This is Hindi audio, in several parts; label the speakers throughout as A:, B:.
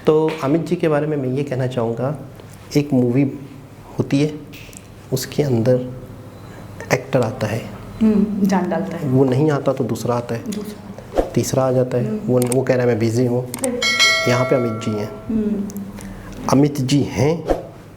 A: तो अमित जी के बारे में मैं ये कहना चाहूँगा, एक मूवी होती है, उसके अंदर एक्टर आता है,
B: जान डालता है,
A: वो नहीं आता तो दूसरा आता है, तीसरा आ जाता है, वो कह रहा है मैं बिज़ी हूँ। यहाँ पे अमित जी हैं, अमित जी हैं,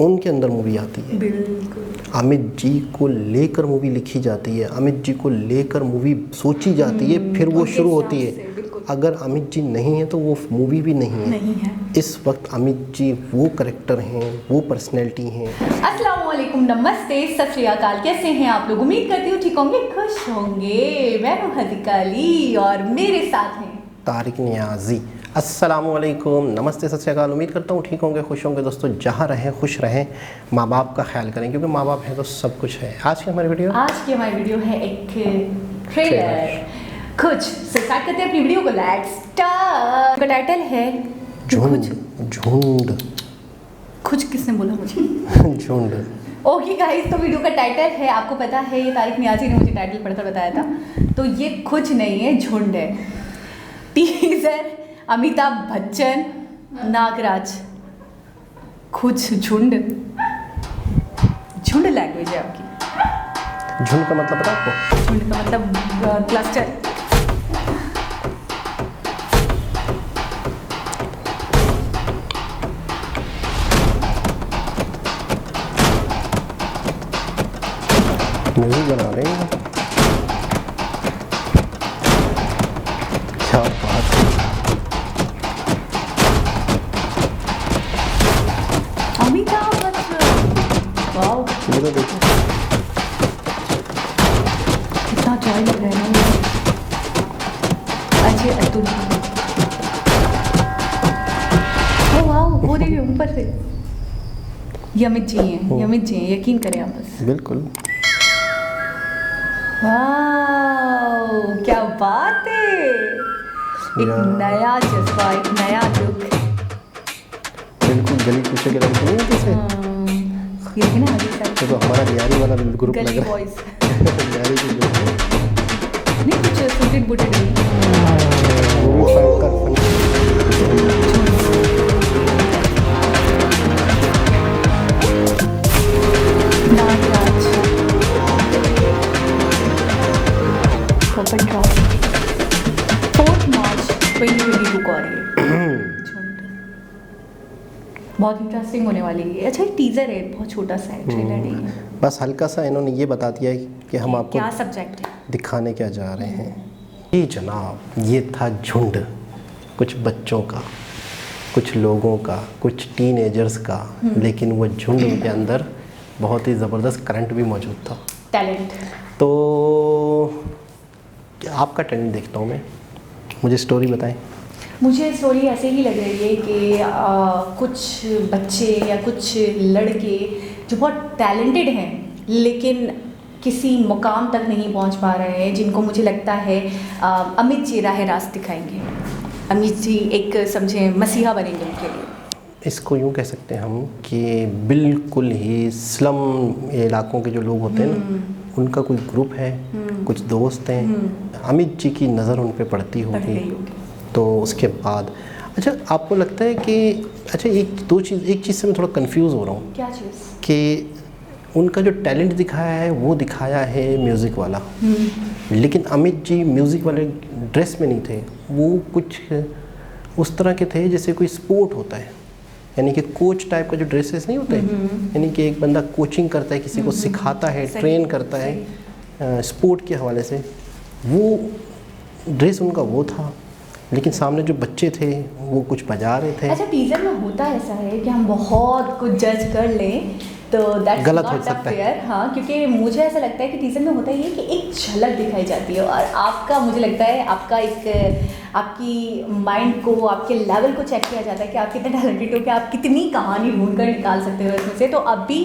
A: उनके अंदर मूवी आती है।
B: बिल्कुल।
A: अमित जी को लेकर मूवी लिखी जाती है, अमित जी को लेकर मूवी सोची जाती है, फिर वो शुरू होती है। अगर अमित जी नहीं है तो वो मूवी भी नहीं है। इस वक्त अमित जी वो करेक्टर हैं, वो पर्सनैलिटी हैं।
B: अस्सलाम वालेकुम, नमस्ते, सत श्री अकाल। कैसे हैं आप लोग? उम्मीद करती हूँ ठीक होंगे, खुश होंगे। मैं हूँ हदीका अली और मेरे साथ हैं
A: तारिक नियाजी। अस्सलाम वालेकुम, नमस्ते, सत श्री अकाल। उम्मीद करता हूँ ठीक होंगे, खुश होंगे। दोस्तों, जहाँ रहें खुश रहें, माँ बाप का ख्याल करें, क्योंकि माँ बाप हैं तो सब कुछ है। आज की हमारी वीडियो
B: है एक ट्रेलर कुछ। स्टार्ट करते हैं अपनी वीडियो को। Let's start. का टाइटल है
A: झुंड।
B: कुछ किसने बोला मुझे?
A: झुंड।
B: ओके गाइस, तो वीडियो का टाइटल है, आपको पता है, ये तारिक नियाजी ने मुझे टाइटल पढ़कर बताया था। तो ये कुछ नहीं है, झुंड है। टीजर अमिताभ बच्चन, नागराज, कुछ झुंड लैंग्वेज है आपकी।
A: झुंड का मतलब पता आपको?
B: झुंड का मतलब क्लस्टर।
A: म्यूजिक बना रहे हैं, क्या बात है।
B: अमिताभ बच्चन, वाओ,
A: ये तो देखो
B: कितना जॉय लग रहा है ना। अजय अतुल, ओ वाओ, वो देखिए ऊपर से। ये अमित जी हैं, यकीन करें आप बस।
A: बिल्कुल।
B: वाओ, क्या बात है। एक नया जज्बा, एक नया लुक।
A: बिल्कुल गली पूछे के लड़के नहीं होते से।
B: ये देखिए ना आगे साइड,
A: तो हमारा बिहारी वाला ग्रुप लग
B: गली
A: रहा है।
B: बॉयज
A: बिहारी के ग्रुप
B: नहीं, कुछ सूटेड बूटेड नहीं।
A: वो भी फनकर
B: नागराज, ओपन ड्रॉप, 4 मार्च 2022 को आ रही है। बहुत इंटरेस्टिंग होने वाली है। अच्छा, एक टीजर है, बहुत छोटा सा है, ट्रेलर नहीं है।
A: बस हल्का सा इन्होंने ये बता दिया है कि हम आपको
B: क्या सब्जेक्ट है,
A: दिखाने क्या जा रहे हैं। ये जनाब, ये था झुंड, कुछ बच्चों का, कुछ लोगों का, कुछ टीनेजर्स का, लेकिन वो झुंड के अंदर बहुत ही ज़बरदस्त करंट भी मौजूद था,
B: टैलेंट।
A: तो आपका टैलेंट देखता हूँ मैं, मुझे स्टोरी बताएं।
B: मुझे स्टोरी ऐसे ही लग रही है कि कुछ बच्चे या कुछ लड़के जो बहुत टैलेंटेड हैं लेकिन किसी मुकाम तक नहीं पहुंच पा रहे हैं, जिनको मुझे लगता है अमित जी राह रास्त दिखाएंगे। अमित जी एक समझे मसीहा बनेंगे उनके लिए।
A: इसको यूँ कह सकते हैं हम कि बिल्कुल ही स्लम इलाकों के जो लोग होते हैं ना, उनका कोई ग्रुप है, कुछ दोस्त हैं, अमित जी की नज़र उन पे पड़ती होगी। तो उसके बाद अच्छा, आपको लगता है कि अच्छा, एक चीज़ से मैं थोड़ा कंफ्यूज हो रहा हूँ।
B: क्या चीज़?
A: कि उनका जो टैलेंट दिखाया है वो दिखाया है म्यूज़िक वाला, लेकिन अमित जी म्यूज़िक वाले ड्रेस में नहीं थे, वो कुछ उस तरह के थे जैसे कोई स्पोर्ट होता है, यानी कि कोच टाइप का जो ड्रेसेस नहीं होते, यानी कि एक बंदा कोचिंग करता है, किसी को सिखाता है, ट्रेन करता है स्पोर्ट के हवाले से, वो ड्रेस उनका वो था। लेकिन सामने जो बच्चे थे वो कुछ बजा रहे थे।
B: अच्छा, टीजर में होता ऐसा है कि हम बहुत कुछ जज कर लें तो दैट्स
A: गलत हो
B: नॉट
A: सकता है।
B: फेयर। हाँ, क्योंकि मुझे ऐसा लगता है कि टीजर में होता ये कि एक झलक दिखाई जाती है, और आपका, मुझे लगता है आपका एक, आपकी माइंड को, आपके लेवल को चेक किया जाता है कि आप कितने टैलेंटेड हो, कि आप कितनी कहानी ढूंढ कर निकाल सकते हो इसमें से। तो अभी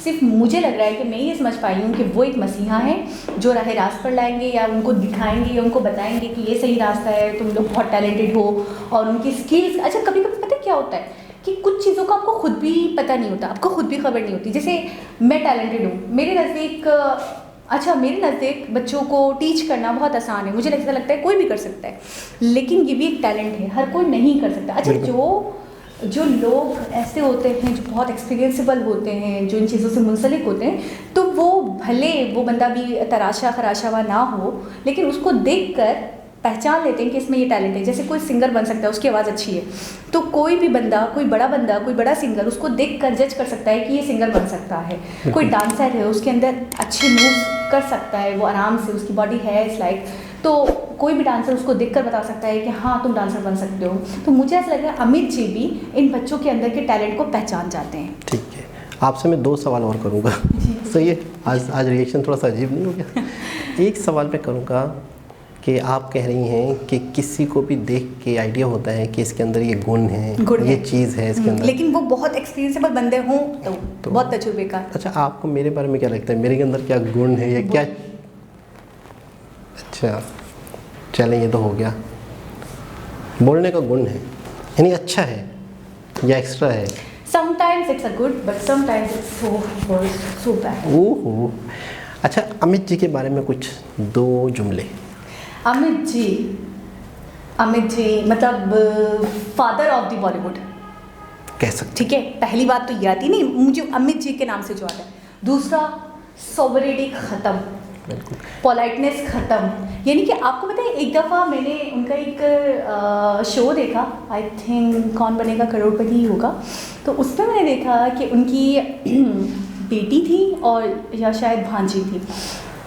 B: सिर्फ मुझे लग रहा है कि मैं ये समझ पाई हूँ कि वो एक मसीहा है जो राह रास्त पर लाएंगे, या उनको दिखाएंगे, या उनको बताएंगे कि ये सही रास्ता है, तुम लोग बहुत टैलेंटेड हो, और उनकी स्किल्स। अच्छा, कभी कभी पता है क्या होता है कि कुछ चीज़ों का आपको खुद भी पता नहीं होता, आपको खुद भी खबर नहीं होती। जैसे मैं टैलेंटेड हूँ, मेरे नज़दीक, अच्छा, मेरे नज़दीक बच्चों को टीच करना बहुत आसान है, मुझे लगता है कोई भी कर सकता है, लेकिन ये भी एक टैलेंट है, हर कोई नहीं कर सकता। अच्छा, जो जो लोग ऐसे होते हैं जो बहुत एक्सपीरियंसेबल होते हैं, जो इन चीज़ों से मुंसलिक होते हैं, तो वो भले वो बंदा भी तराशा खराशा हुआ ना हो, लेकिन उसको देखकर पहचान लेते हैं कि इसमें ये टैलेंट है। जैसे कोई सिंगर बन सकता है, उसकी आवाज़ अच्छी है, तो कोई भी बंदा, कोई बड़ा सिंगर उसको देखकर जज कर सकता है कि ये सिंगर बन सकता है। कोई डांसर है, उसके अंदर अच्छे मूव्स कर सकता है, वो आराम से, उसकी बॉडी है इस लाइक, तो कोई भी डांसर उसको देखकर बता सकता है कि हाँ तुम डांसर बन सकते हो। तो मुझे ऐसा लग रहा है अमित जी भी इन बच्चों के अंदर के टैलेंट को पहचान जाते हैं।
A: ठीक है, आपसे मैं 2 सवाल और करूँगा। सही है, आज रिएक्शन थोड़ा सा अजीब नहीं हो गया? एक सवाल मैं करूँगा कि आप कह रही हैं कि किसी को भी देख के आइडिया होता है कि इसके अंदर ये गुण है, ये चीज़ है इसके अंदर,
B: लेकिन वो बहुत एक्सपीरियंसेबल बंदे हों तो बहुत तजुर्बेकार।
A: अच्छा, आपको मेरे बारे में क्या लगता है, मेरे के अंदर क्या गुण है या क्या? अच्छा चलें, ये तो हो गया। बोलने का गुण है, यानी अच्छा है या एक्स्ट्रा है?
B: Sometimes it's a good, but sometimes it's so worse, so bad.
A: ओहो, अच्छा अमित जी के बारे में कुछ 2 जुमले।
B: अमित जी मतलब फादर ऑफ द बॉलीवुड
A: कह सकते।
B: ठीक है, पहली बात तो ये आती नहीं मुझे अमित जी के नाम से जो आता है। दूसरा, सॉवरेनिटी ख़त्म, पोलाइटनेस ख़त्म। यानी कि आपको पता है, एक दफ़ा मैंने उनका एक शो देखा, आई थिंक कौन बनेगा करोड़पति ही होगा, तो उसमें मैंने देखा कि उनकी बेटी थी और या शायद भांजी थी,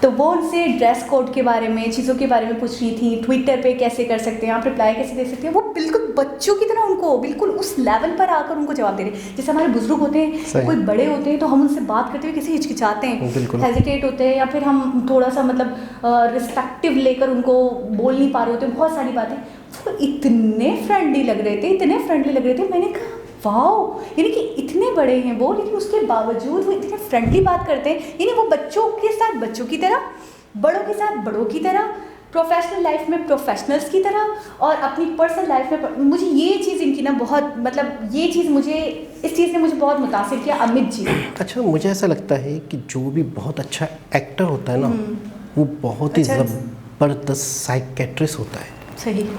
B: तो वो उनसे ड्रेस कोड के बारे में, चीज़ों के बारे में पूछ रही थी, ट्विटर पे कैसे कर सकते हैं आप, रिप्लाई कैसे दे सकते हैं। वो बिल्कुल बच्चों की तरह उनको बिल्कुल उस लेवल पर आकर उनको जवाब दे रहे हैं। जैसे हमारे बुजुर्ग होते हैं, कोई बड़े होते हैं, तो हम उनसे बात करते हुए कैसे हिचकिचाते हैं, हेजिटेट होते हैं, या फिर हम थोड़ा सा मतलब रिस्पेक्टिव लेकर उनको बोल नहीं पा रहे होते, बहुत सारी बातें। वो इतने फ्रेंडली लग रहे थे, मैंने कहा वाओ, यानी कि इतने बड़े हैं वो, लेकिन उसके बावजूद वो इतने फ्रेंडली बात करते हैं। यानी वो बच्चों के साथ बच्चों की तरह, बड़ों के साथ बड़ों की तरह, प्रोफेशनल लाइफ में प्रोफेशनल्स की तरह, और अपनी पर्सनल लाइफ में। मुझे ये चीज़ इनकी ना बहुत, मतलब ये चीज़ मुझे, इस चीज़ ने मुझे बहुत मुतासिर किया अमित जी। अच्छा,
A: मुझे ऐसा लगता है कि जो भी बहुत अच्छा एक्टर होता है ना, वो बहुत ही ज़बरदस्त साइकेट्रिस्ट होता है।
B: सही,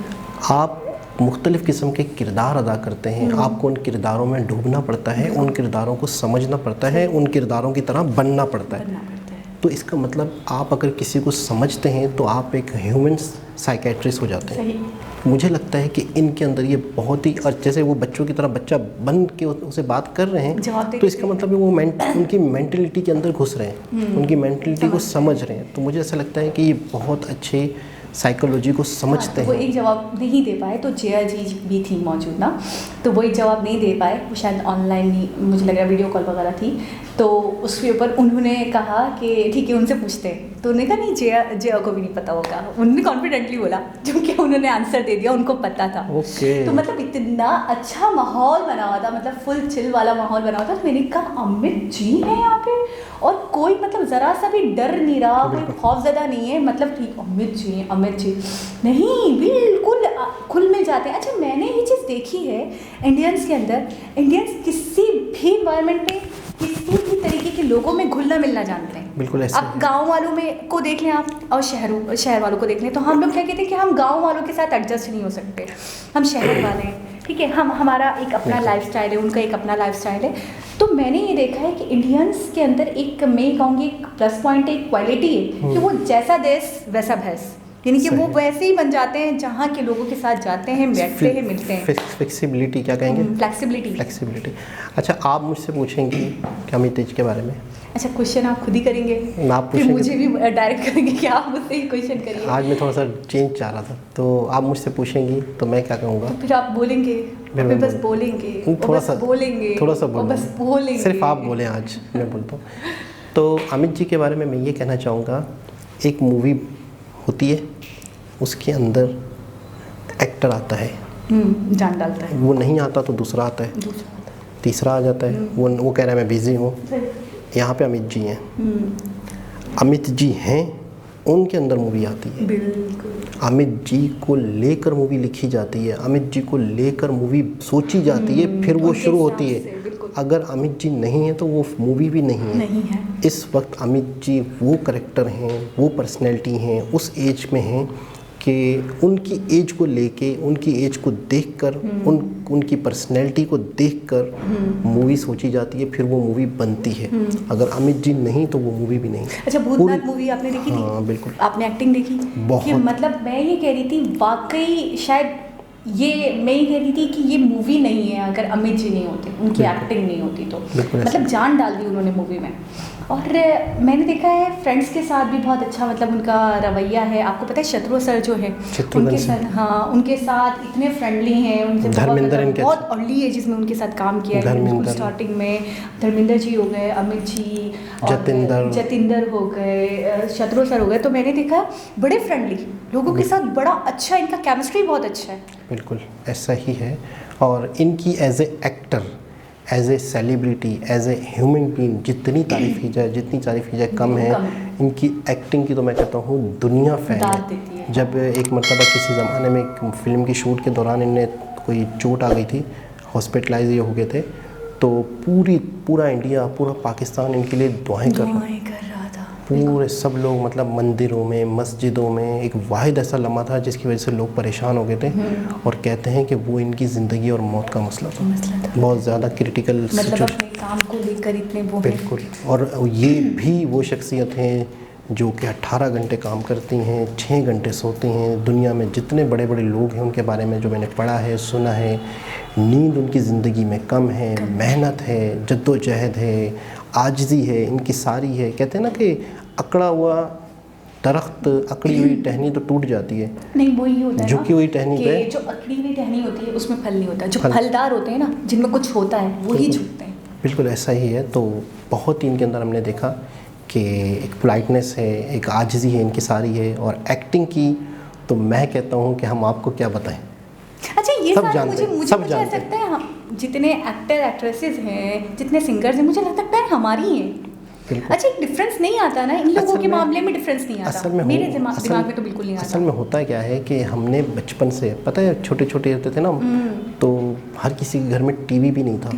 A: आप मुख्तलिफ़ किस्म के किरदार अदा करते हैं, आपको उन किरदारों में डूबना पड़ता है, उन किरदारों को समझना पड़ता है, उन किरदारों की तरह बनना पड़ता है। तो इसका मतलब आप अगर किसी को समझते हैं तो आप एक ह्यूमन साइकेट्रिस्ट हो जाते हैं। मुझे लगता है कि इनके अंदर ये बहुत ही, और जैसे वो बच्चों की तरह बच्चा बन के उसे बात कर रहे हैं, तो इसका मतलब वो उनकी मेंटलिटी के अंदर घुस रहे हैं, उनकी मेंटलिटी को समझ रहे हैं। तो मुझे ऐसा लगता है कि ये बहुत अच्छे साइकोलॉजी को समझते हैं।
B: वो एक जवाब नहीं दे पाए, तो जया जी भी थी मौजूद ना, तो वो एक जवाब नहीं दे पाए, वो शायद ऑनलाइन ही, मुझे लग रहा है वीडियो कॉल वगैरह थी, तो उसके ऊपर उन्होंने कहा कि ठीक है उनसे पूछते हैं, तो उन्होंने कहा नहीं जया को भी नहीं पता होगा। उन्होंने कॉन्फिडेंटली बोला, क्योंकि उन्होंने आंसर दे दिया, उनको पता था। तो मतलब इतना अच्छा माहौल बना हुआ था, मतलब फुल चिल वाला माहौल बना हुआ था। मैंने कहा अमित जी हैं यहाँ पे, और कोई मतलब ज़रा सा भी डर नहीं रहा, कोई खौफज़दा नहीं है, मतलब ठीक अमित जी नहीं, बिल्कुल खुल मिल जाते हैं। अच्छा, मैंने ये चीज़ देखी है इंडियंस के अंदर, इंडियंस किसी भी इन्वायरमेंट में, किसी भी तरीके के लोगों में घुलना मिलना जानते हैं।
A: बिल्कुल ऐसे।
B: अब गांव वालों में को देख लें आप, और शहर वालों को देख लें, तो हम लोग क्या कहते हैं कि हम गांव वालों के साथ एडजस्ट नहीं हो सकते, हम शहर वाले हैं, ठीक है, हमारा एक अपना लाइफस्टाइल है, उनका एक अपना लाइफस्टाइल है। तो मैंने ये देखा है कि इंडियंस के अंदर एक, मैं कहूँगी एक प्लस पॉइंट है, एक क्वालिटी है कि वो जैसा देश वैसा भैंस, यानी कि वो वैसे ही बन जाते हैं जहाँ के लोगों के साथ जाते हैं, बैठते हैं, मिलते हैं।
A: फ्लेक्सिबिलिटी क्या कहेंगे? फ्लेक्सिबिलिटी। अच्छा, आप मुझसे पूछेंगी कि अमित जी के बारे में?
B: अच्छा, क्वेश्चन आप खुद ही करेंगे?
A: आप
B: फिर मुझे भी डायरेक्ट करेंगे कि आप मुझसे ही क्वेश्चन करिए।
A: आज मैं थोड़ा सा चेंज चाह रहा था, तो आप मुझसे पूछेंगी तो मैं क्या कहूँगा?
B: तो फिर आप बोलेंगे, बस बोलेंगे,
A: थोड़ा सा
B: बोलेंगे,
A: सिर्फ आप बोलें, आज मैं बोलता हूँ। तो अमित जी के बारे में मैं ये कहना चाहूँगा, एक मूवी होती है, उसके अंदर एक्टर आता है,
B: जान डालता है,
A: वो नहीं आता तो दूसरा आता है, तीसरा आ जाता है, वो कह रहा है मैं बिज़ी हूँ। यहाँ पे अमित जी हैं, अमित जी हैं, उनके अंदर मूवी आती है,
B: बिल्कुल
A: अमित जी को लेकर मूवी लिखी जाती है, अमित जी को लेकर मूवी सोची जाती है, फिर वो शुरू होती है। अगर अमित जी नहीं है तो वो मूवी भी नहीं है। इस वक्त अमित जी वो करेक्टर हैं, वो पर्सनैलिटी हैं, उस एज में हैं कि उनकी एज को लेके, उनकी एज को देखकर, उनकी पर्सनैलिटी को देखकर मूवी सोची जाती है, फिर वो मूवी बनती है। अगर अमित जी नहीं तो वो मूवी भी नहीं।
B: अच्छा, भूतनाथ मूवी आपने देखी थी?
A: हाँ बिल्कुल।
B: आपने एक्टिंग देखी?
A: बहुत।
B: कि मतलब मैं ये कह रही थी, वाकई शायद ये मैं ये कह रही थी कि ये मूवी नहीं है अगर अमित जी नहीं होते, उनकी एक्टिंग नहीं होती तो। मतलब जान डाल दी उन्होंने मूवी में। और मैंने देखा है फ्रेंड्स के साथ भी बहुत अच्छा मतलब उनका रवैया है। आपको पता है शत्रुघ्न सर जो है उनके साथ, हाँ उनके साथ इतने फ्रेंडली हैं, उनसे बहुत अर्ली एजेस में उनके साथ काम किया है। बिल्कुल स्टार्टिंग में धर्मेंद्र जी हो गए, अमित जी, जतिंदर हो गए, शत्रुघ्न सर हो गए। तो मैंने देखा बड़े फ्रेंडली लोगों के साथ, बड़ा अच्छा इनका केमिस्ट्री बहुत अच्छा है।
A: बिल्कुल ऐसा ही है। और इनकी as a actor, as a celebrity, as a human being जितनी तारीफ़ की जाए, जितनी तारीफ़ की जाए कम है। इनकी एक्टिंग की तो मैं कहता हूँ दुनिया फैन है। जब एक मरतबा किसी ज़माने में एक फिल्म की शूट के दौरान इन्हें कोई चोट आ गई थी, हॉस्पिटलाइज ये हो गए थे, तो पूरा इंडिया, पूरा पाकिस्तान इनके लिए दुआएं कर रहा था। पूरे सब लोग मतलब मंदिरों में, मस्जिदों में। एक वाहिद ऐसा लम्हा था जिसकी वजह से लोग परेशान हो गए थे, और कहते हैं कि वो इनकी ज़िंदगी और मौत का मसला था। बहुत ज़्यादा क्रिटिकल
B: मतलब अपने काम को लेकर इतने वो।
A: बिल्कुल। और ये भी वो शख्सियत हैं जो कि 18 घंटे काम करती हैं, 6 घंटे सोती हैं। दुनिया में जितने बड़े बड़े लोग हैं उनके बारे में जो मैंने पढ़ा है, सुना है, नींद उनकी ज़िंदगी में कम है, मेहनत है, जद्दोजहद है, आजिज़ी है, इनकी सारी है। कहते हैं ना कि अकड़ा हुआ दरख्त, अकड़ी हुई टहनी तो टूट जाती है,
B: नहीं वही होता है
A: झुकी हुई टहनी पे,
B: जो अकड़ी हुई टहनी होती है उसमें फल नहीं होता। जो फलदार होते हैं ना, जिनमें कुछ होता है, वही झुकते हैं।
A: बिल्कुल ऐसा ही है। तो बहुत ही इनके अंदर हमने देखा कि एक पोलाइटनेस है, एक आजिज़ी है इनकी सारी है। और एक्टिंग की तो मैं कहता हूँ कि हम आपको क्या बताएं।
B: अच्छा, ये
A: सब
B: सारे
A: जानते
B: मुझे ऐसा लगता है हम जितने एक्टर एक्ट्रेसेस हैं, जितने सिंगर्स हैं, मुझे लगता है हमारी हैं। अच्छा, एक डिफरेंस नहीं आता ना इन लोगों के मामले में? डिफरेंस नहीं आता असल में, मेरे दिमाग में तो बिल्कुल नहीं आता।
A: असल में होता क्या है कि हमने बचपन से, पता है छोटे छोटे होते थे ना, तो हर किसी के घर में टीवी भी नहीं था।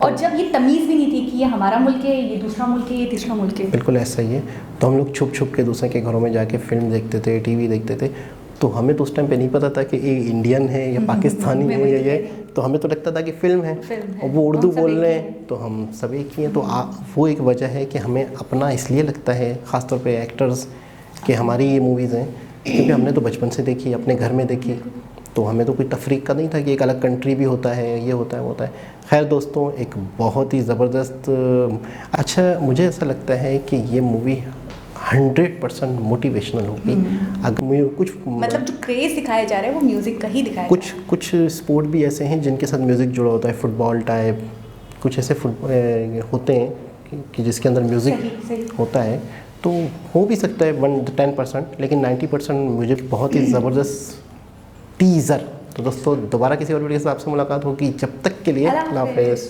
B: और जब ये तमीज़ भी नहीं थी कि ये हमारा मुल्क है, ये दूसरा मुल्क है, ये तीसरा मुल्क है।
A: बिल्कुल ऐसा ही है। तो हम लोग छुप छुप के दूसरे के घरों में जाके फिल्म देखते थे, टीवी देखते थे। तो हमें तो उस टाइम पे नहीं पता था कि ये इंडियन है या पाकिस्तानी है या ये, तो हमें तो लगता था कि फ़िल्म है और वो उर्दू बोल रहे हैं तो हम सब एक ही हैं। तो वो एक वजह है कि हमें अपना इसलिए लगता है, ख़ासतौर पे एक्टर्स, कि हमारी ये मूवीज़ हैं, क्योंकि हमने तो बचपन से देखी, अपने घर में देखी। तो हमें तो कोई तफरीक का नहीं था कि एक अलग कंट्री भी होता है, ये होता है, वो होता है। खैर दोस्तों, एक बहुत ही ज़बरदस्त, अच्छा मुझे ऐसा लगता है कि ये मूवी 100% मोटिवेशनल होगी। अगर मुझे कुछ
B: मतलब जो क्रेज़ दिखाया जा रहा है वो म्यूज़िक का ही दिखाया
A: कुछ स्पोर्ट भी ऐसे हैं जिनके साथ म्यूज़िक जुड़ा होता है, फुटबॉल टाइप, कुछ ऐसे होते हैं कि जिसके अंदर म्यूज़िक होता है। तो हो भी सकता है 10%, लेकिन 90% मुझे बहुत ही ज़बरदस्त टीज़र। तो दोस्तों दोबारा किसी और वीडियो से आपसे मुलाकात होगी, जब तक के लिए अल्लाह हाफ़िज़।